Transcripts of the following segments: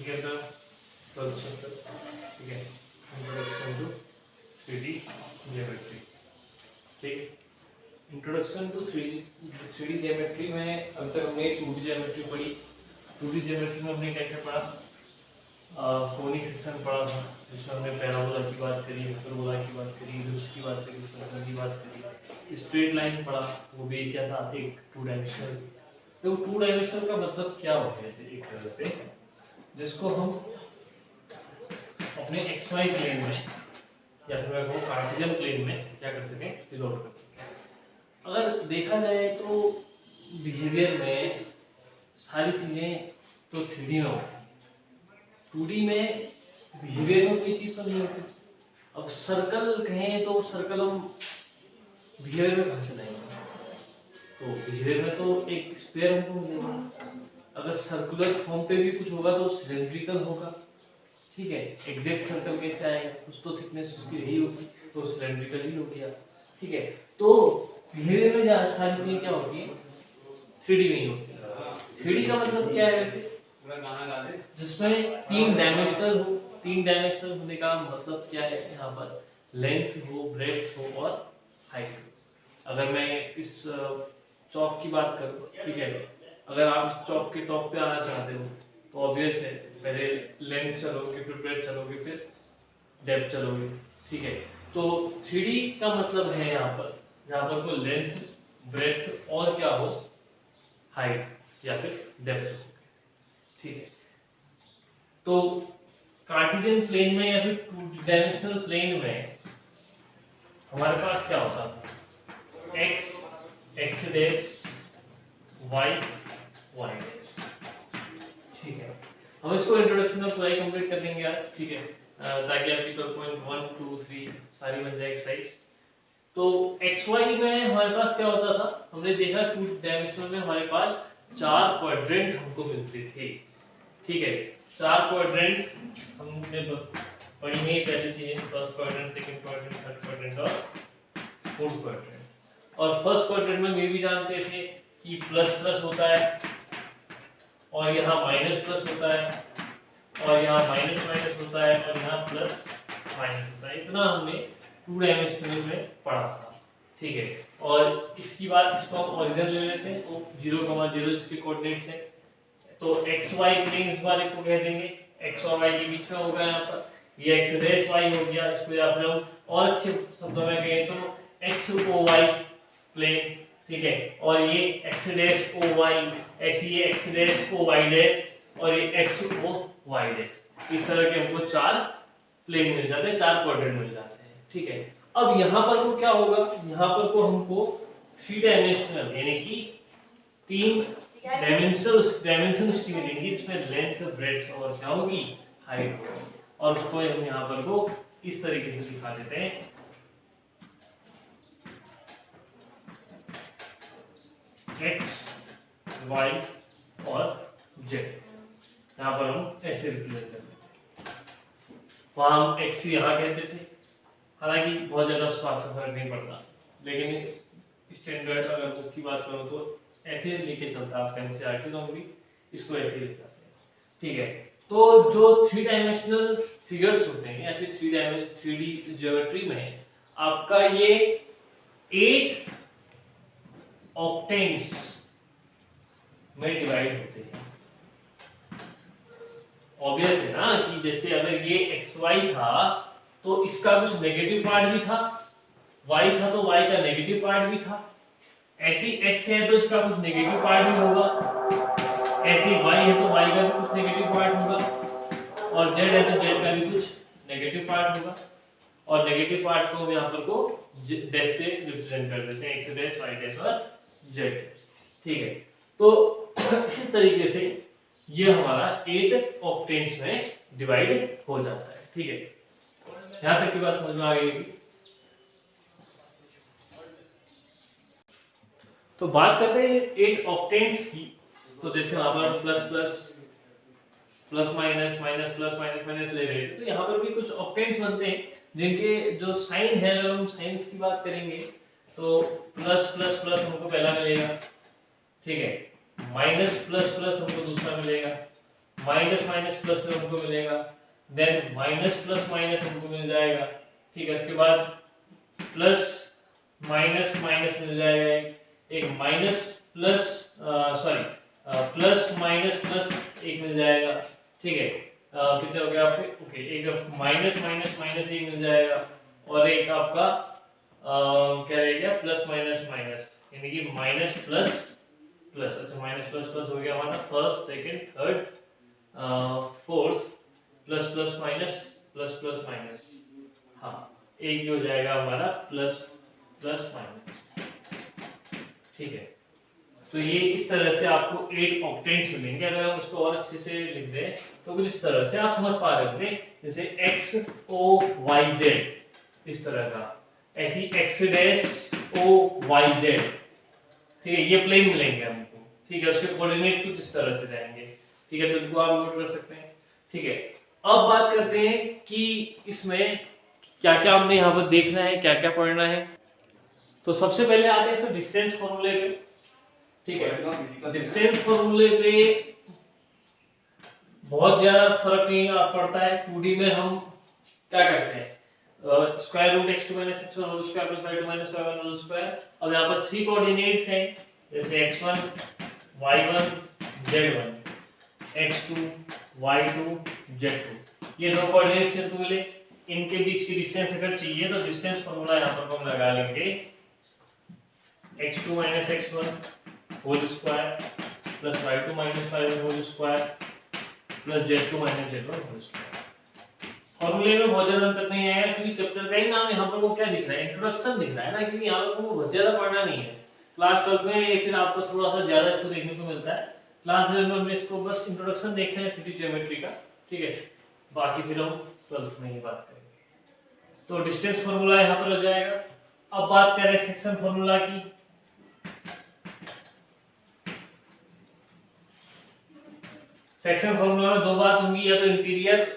together 12th chapter, ठीक है, introduction to 3D geometry. ठीक, इंट्रोडक्शन टू 3D ज्योमेट्री में अभी तक हमने 2D ज्योमेट्री पढ़ी। 2D ज्योमेट्री में हमने क्या क्या पढ़ा? कोनिक सेक्शन पढ़ा था, जिसमें हमने पैराबोला की बात करी, हाइपरबोला की बात करी, इलिप्स की बात करी, सर्कल की बात करी। स्ट्रेट लाइन पढ़ा, वो भी क्या था, एक 2 डायमेंशनल। तो 2 डायमेंशनल का मतलब क्या होता है? एक तरह से जिसको हम अपने XY प्लेन में या फिर मैं कहूँ कार्टेशियन प्लेन में क्या कर सकें, डिनोट कर सकें। अगर देखा जाए तो बिहेवियर में सारी चीज़ें तो 3D में होती हैं, 2D में बिहेवियर में कोई चीज़ तो नहीं होती। अब सर्कल कहें तो सर्कल हम बिहेवियर में कहाँ से लाएंगे? तो बिहेवियर में तो एक स्क्वायर हमको मिलेगा। अगर सर्कुलर फॉर्म पे भी कुछ होगा तो सिलेंड्रिकल होगा, ठीक है। एग्जैक्ट सर्कल कैसे आएगा? कुछ तो थिकनेस उसकी रही होगी, तो सिलेंड्रिकल ही हो गया, ठीक है। तो बिहेवियर में सारी चीजें क्या होती है, 3D में ही होती है। 3D का मतलब क्या है वैसे? जिसमें 3 डायमेंशनल हो। 3 डायमेंशनल होने का मतलब क्या है? यहाँ पर लेंथ हो, ब्रेड्थ हो और हाइट हो। अगर मैं इस चौक की बात करूँ, ठीक है, अगर आप इस चौक के टॉप पे आना चाहते हो तो ऑब्वियस है, पहले लेंथ चलोगे, फिर ब्रेड्थ चलोगे, फिर डेप्थ चलोगे, ठीक है। तो 3D का मतलब है यहाँ पर कोई लेंथ, ब्रेड्थ और क्या हो, हाइट या फिर डेप्थ हो, ठीक है। तो कार्टेशियन प्लेन में या फिर 2 डायमेंशनल प्लेन में हमारे पास क्या होता है? x x dash y y dash, ठीक है। हम इसको इंट्रोडक्शन में पूरा कंप्लीट कर देंगे आज, ठीक है, ताकि आपकी 12.1 2 3 सारी बन जाए एक्सरसाइज। तो xy में हमारे पास क्या होता था? हमने देखा 2 डायमेंशनल में हमारे पास 4 क्वाड्रेंट हमको मिलते थे, ठीक है। 4 क्वाड्रेंट हमने पढ़ी है पहली चीज, first quadrant, second quadrant, third quadrant और फोर्थ क्वाड्रेंट। और फर्स्ट क्वाड्रेंट में ये भी जानते थे कि प्लस प्लस होता है और यहाँ माइनस प्लस होता है और यहाँ माइनस माइनस होता है और यहाँ प्लस माइनस होता है। इतना हमने 2 डायमेंशनल में पढ़ा था, ठीक है। और इसकी बात, इसको हम ओरिजिन ले लेते हैं, तो 0,0 इसके कोऑर्डिनेट्स हैं। तो XY प्लेन्स वाले को कह देंगे, x और y के बीच में होगा यहाँ पर, ये x डैश y हो गया। इसको या फिर हम और अच्छे शब्दों में कहें तो XOY प्लेन, ठीक है। और ये x डैश OY, ऐसी ये x डैश OY डैश और ये XOY डैश। इस तरह के हमको 4 प्लेन मिल जाते हैं, 4 क्वाड्रेंट मिल जाते हैं, ठीक है। अब यहाँ पर को क्या होगा? यहाँ पर को हमको 3 डायमेंशनल यानी कि 3 डायमेंशन उसकी मिलेंगी, जिसमें लेंथ, ब्रेड्थ और क्या होगी, हाइट होगी। और उसको हम यहाँ पर को इस तरीके से दिखा देते हैं, x, y और z। यहाँ पर हम ऐसे रिप्रेजेंट कर देते हैं। वहाँ हम x यहाँ कहते थे, हालांकि बहुत ज्यादा उसका फर्क नहीं पड़ता, लेकिन स्टैंडर्ड अगर बुक की बात करूँ तो ऐसे लेके चलता है आपका एनसीईआरटी, तो हम भी इसको ऐसे लिख सकते हैं, ठीक है। तो जो 3 डायमेंशनल फिगर्स होते हैं या फिर 3D ज्योमेट्री में आपका ये 8 ऑक्टेंट्स में डिवाइड होते हैं। ऑब्वियस है ना कि जैसे अगर ये XY था तो इसका कुछ नेगेटिव पार्ट भी था, y था तो y का नेगेटिव पार्ट भी था, ऐसी x है तो इसका कुछ नेगेटिव पार्ट भी होगा, ऐसी y है तो y का भी कुछ नेगेटिव पार्ट होगा, और z है तो z का भी कुछ नेगेटिव पार्ट होगा। और नेगेटिव पार्ट को हम यहाँ पर को डैश से रिप्रेजेंट कर देते हैं, x डैश, y डैश और z डैश, ठीक है। तो इस तरीके से ये हमारा 8 ऑक्टेंट्स में डिवाइड हो जाता है, ठीक है। यहाँ तक की बात समझ में आ गई। तो बात करते हैं 8 ऑक्टेंट्स की। तो जैसे वहां पर plus plus plus minus minus plus minus minus ले रहे हैं, तो यहाँ पर भी कुछ ऑक्टेंट्स बनते हैं जिनके जो साइन है, अगर हम साइंस की बात करेंगे तो प्लस प्लस प्लस हमको पहला मिलेगा, ठीक है। माइनस प्लस प्लस हमको दूसरा मिलेगा, माइनस माइनस प्लस में हमको मिलेगा, देन माइनस प्लस माइनस हमको मिल जाएगा, ठीक है। उसके बाद प्लस माइनस माइनस मिल जाएगा, एक minus plus plus minus plus एक मिल जाएगा, ठीक है। कितने हो गए आपके, ओके, एक माइनस माइनस माइनस एक मिल जाएगा, और एक आपका क्या रहेगा प्लस माइनस माइनस, यानी कि माइनस प्लस प्लस। अच्छा, माइनस प्लस प्लस हो गया हमारा first second third fourth, plus plus minus plus plus minus, हाँ, एक ही हो जाएगा हमारा प्लस प्लस माइनस, ठीक है। तो ये इस तरह से आपको 8 ऑक्टेंट्स मिलेंगे। अगर हम उसको और अच्छे से लिख दें तो कुछ इस तरह से आप समझ पा रहे होंगे, जैसे एक्स ओ वाई जेड, इस तरह का, ऐसी X dash O Y Z, ठीक है, ये प्लेन मिलेंगे हमको, ठीक है। उसके कोऑर्डिनेट्स कुछ इस तरह से जाएंगे, ठीक है, तो इनको आप नोट कर सकते हैं, ठीक है। अब बात करते हैं कि इसमें क्या क्या हमने यहाँ पर देखना है, क्या क्या पढ़ना है। तो सबसे पहले आते हैं डिस्टेंस फॉर्मूले पे, ठीक है। डिस्टेंस फॉर्मूले पे बहुत ज्यादा फर्क नहीं पड़ता है। 2D में हम क्या करते हैं, square root x2 - x1 whole square plus y2 - y1 whole square. अब यहाँ पर 3 कोऑर्डिनेट्स हैं, जैसे x1 y1 z1, x2 y2 z2, ये दो कोऑर्डिनेट्स हमको मिले। इनके बीच की डिस्टेंस अगर चाहिए तो डिस्टेंस फॉर्मूला यहाँ पर हम लगा लेंगे, x2 - x1 whole square plus y2 - y1 whole square plus z2 - z1 whole square. फॉर्मूले में बहुत ज्यादा अंतर नहीं आएगा, क्योंकि चैप्टर का ही नाम यहाँ पर वो क्या दिख रहा है, इंट्रोडक्शन दिख रहा है ना, क्योंकि यहाँ पर वो बहुत ज्यादा पढ़ना नहीं है। क्लास 12 में फिर आपको थोड़ा सा ज्यादा इसको देखने को मिलता है, क्लास 11 में इसको बस इंट्रोडक्शन देखते हैं 3D ज्योमेट्री का, ठीक है। बाकी फिर हम 12th में ही बात करेंगे। तो डिस्टेंस फॉर्मूला यहाँ पर हो जाएगा। अब बात करें सेक्शन फॉर्मूला की। सेक्शन फॉर्मूला में दो बात होंगी, या तो इंटीरियर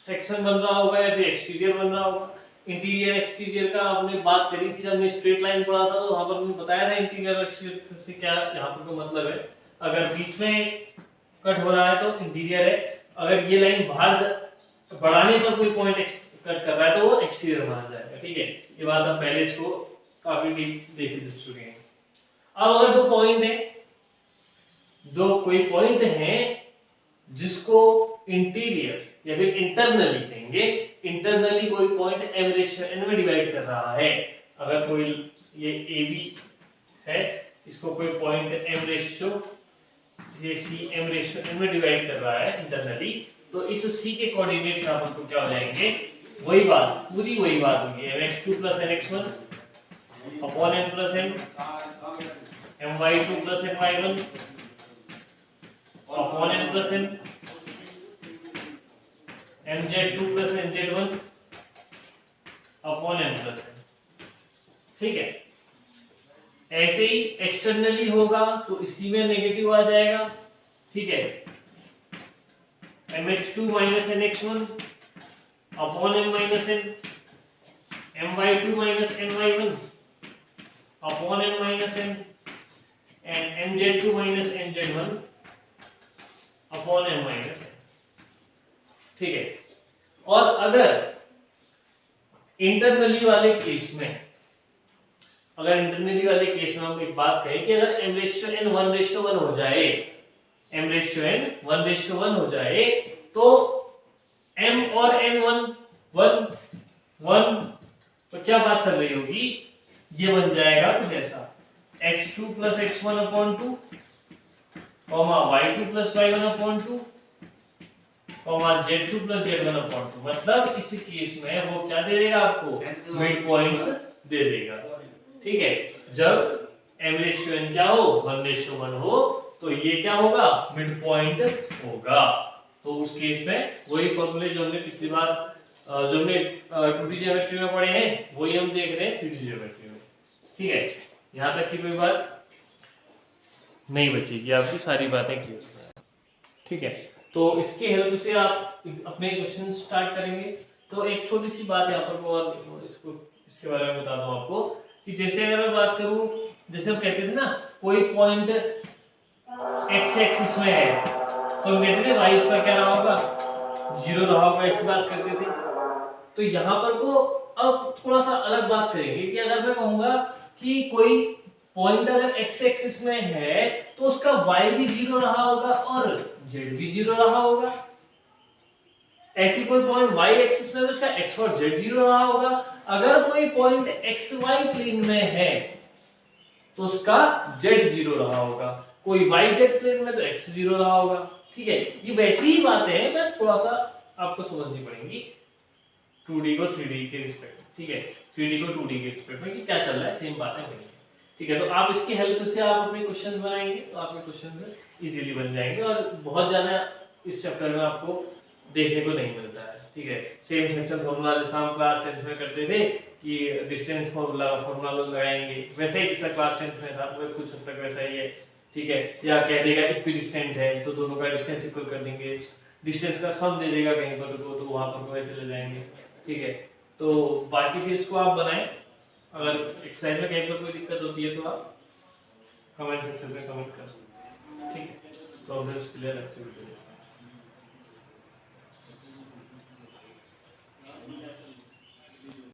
सेक्शन बन रहा होगा या फिर एक्सटीरियर बन रहा होगा। इंटीरियर एक्सटीरियर का आपने बात करी थी जब हमने स्ट्रेट लाइन पढ़ा था, तो वहां पर हमने बताया था इंटीरियर एक्सटीरियर से क्या यहाँ पर तो मतलब है। अगर बीच में कट हो रहा है तो इंटीरियर है, अगर ये लाइन बाहर बढ़ाने पर कोई पॉइंट कट कर रहा है तो वो एक्सटीरियर माना जाएगा, ठीक है। ये बात हम पहले इसको काफी देख चुके हैं। अब अगर दो पॉइंट है, दो कोई पॉइंट है जिसको इंटीरियर या फिर इंटरनली कहेंगे, इंटरनली कोई पॉइंट m रेशियो n में डिवाइड कर रहा है। अगर कोई ये AB है, इसको कोई पॉइंट m रेशियो ये C m रेशियो n में डिवाइड कर रहा है इंटरनली, तो इस C के कोऑर्डिनेट यहाँ पर क्या हो जाएंगे, वही बात, पूरी वही बात होगी, mx2 + nx1 upon m + n, my2 + ny1 upon m + n, mz2 + nz1 upon m + n, ठीक है। ऐसे ही एक्सटर्नली होगा तो इसी में नेगेटिव आ जाएगा, ठीक है। mx2 - nx1 upon m - n, my2 - ny1 upon m - n, and mz2 - nz1 upon m - n, ठीक है। और अगर इंटरनली वाले केस में, अगर इंटरनली वाले केस में हम एक बात कहें कि अगर m रेशियो n 1:1 हो जाए, m रेशियो n 1:1 हो जाए, तो m और n 1 तो क्या बात चल रही होगी, ये बन जाएगा कुछ ऐसा, x2 + x1/2 y2 + y1/2 z2 + z1/2। मतलब इस केस में वो क्या दे देगा आपको, मिड पॉइंट्स दे देगा, ठीक है। जब m रेशियो n क्या हो, 1:1 हो, तो ये क्या होगा, मिड पॉइंट होगा। तो उस केस में वही फॉर्मूले जो हमने पिछली बार जो हमने 2D ज्योमेट्री में पढ़े हैं, वही हम देख रहे हैं 3D ज्योमेट्री में, ठीक है। यहाँ तक की कोई बात नहीं बचेगी, आपकी सारी बातें क्लियर है, ठीक है। तो इसके हेल्प से आप अपने क्वेश्चन स्टार्ट करेंगे। तो एक छोटी सी बात यहाँ पर और इसके बारे में बता दूं आपको, कि जैसे अगर मैं बात करूं, जैसे हम कहते थे ना, कोई पॉइंट x एक्सिस में है, तो हम कहते थे वाई स्क्वायर क्या रहा होगा, 0 रहा होगा, ऐसी बात करते थे। तो यहाँ पर को अब थोड़ा सा अलग बात करेंगे कि अगर मैं कहूंगा कि कोई पॉइंट अगर एक्स एक्सिस में है तो उसका वाई भी 0 रहा होगा और जेड भी 0 रहा होगा। ऐसी कोई पॉइंट y एक्सिस में है तो उसका x और z 0 रहा होगा। अगर कोई पॉइंट xy प्लेन में है तो उसका z 0 रहा होगा, कोई yz प्लेन में तो x 0 रहा होगा। ठीक है, ये वैसी ही बातें हैं, बस थोड़ा सा आपको समझनी पड़ेंगी 2D को 3D के रिस्पेक्ट में। ठीक है, 3D को 2D के रिस्पेक्ट में कि क्या चल रहा है, सेम बातें वही है। ठीक है, तो आप इसकी हेल्प से आप अपने क्वेश्चन बनाएंगे तो आपके क्वेश्चन इजीली बन जाएंगे और बहुत ज्यादा इस चैप्टर में आपको देखने को नहीं मिलता है। ठीक है, सेम सेक्शन फॉर्मूला जैसा हम क्लास 10th में करते थे कि डिस्टेंस फॉर्मूला लगाएंगे, वैसे ही जैसा क्लास 10th में था वो कुछ हद तक वैसा ही है। ठीक है, या कह देगा इक्विडिस्टेंट है तो दोनों का डिस्टेंस इक्वल कर देंगे, डिस्टेंस का सम दे देगा कहीं पर तो वहां पर वैसे ले जाएंगे। ठीक है, तो बाकी फिर इसको आप बनाएं। अगर एक्सरसाइज में कहीं पर कोई दिक्कत होती है तो आप कमेंट सेक्शन में कमेंट कर सकते हैं। ठीक है, तो हम फिर उसके लिए अलग से वीडियो